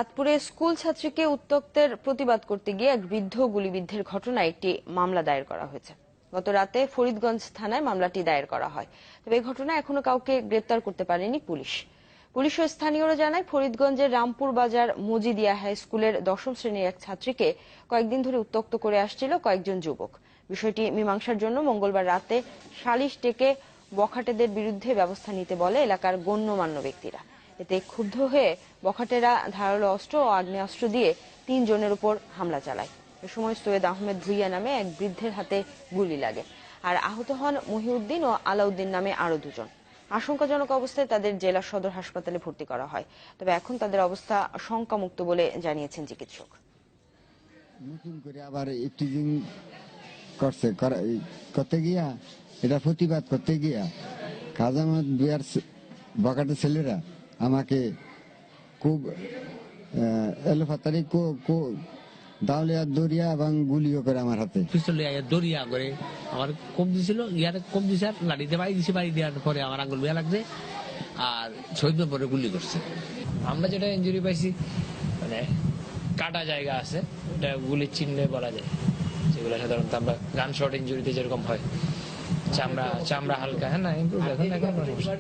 চাঁদপুরে স্কুল ছাত্রীকে উত্ত্যক্তের প্রতিবাদ করতে গিয়ে এক বৃদ্ধ গুলিবিদ্ধের ঘটনায় একটি মামলা দায়ের করা হয়েছে। গত রাতে ফরিদগঞ্জ থানায় মামলাটি দায়ের করা হয়। তবে এই ঘটনায় এখনো কাউকে গ্রেপ্তার করতে পারেনি পুলিশ ও স্থানীয়রা জানায়, ফরিদগঞ্জের রামপুর বাজার মজিদিয়া হাই স্কুলের ১০ম শ্রেণীর এক ছাত্রীকে কয়েকদিন ধরে উত্ত্যক্ত করে আসছিল কয়েকজন যুবক। বিষয়টি মীমাংসার জন্য মঙ্গলবার রাতে সালিশ ডেকে বখাটেদের বিরুদ্ধে ব্যবস্থা নিতে বলে এলাকার গণ্যমান্য ব্যক্তিরা। এতে ক্ষুব্ধ হয়ে বখাটেরা ধারালো অস্ত্র ও আগ্নেয়াস্ত্র দিয়ে ৩ জনের উপর হামলা চালায়। এ সময় সৈয়দ আহমেদ ভুইয়া নামে এক বৃদ্ধের হাতে গুলি লাগে, আর আহত হন মহিউদ্দিন ও আলাউদ্দিন নামে আরো ২ জন। আশঙ্কাজনক অবস্থায় তাদের জেলা সদর হাসপাতালে ভর্তি করা হয়। তবে এখন তাদের অবস্থা শঙ্কামুক্ত বলে জানিয়েছেন চিকিৎসক। নতুন করে আবার ইফটিজিং করতে গিয়া, এটা প্রতিবাদ করতে গিয়া খাজামত বিয়ার বখাটে ছেলেরা আমাকে খুব এলোফাতারি দাউলিয়া দরিয়া এবং গুলিও করে আমার হাতে দরিয়া করে আমার কম দিছিল, ইয়ারে কম দিছে, আর লাড়িতে বাড়ি দিছে, বাড়ি দেওয়ার পরে আমার আঙুল বেয়া লাগছে আর শহীদ পরে গুলি করছে। আমরা যেটা ইঞ্জুরি পাইছি মানে কাটা জায়গা আছে, ওটা গুলির চিহ্নে বলা যায়, যেগুলো সাধারণত আমরা গান শট ইঞ্জুরিতে যেরকম হয়, চামড়া হালকা, হ্যাঁ না ইম্প্রুভ এখন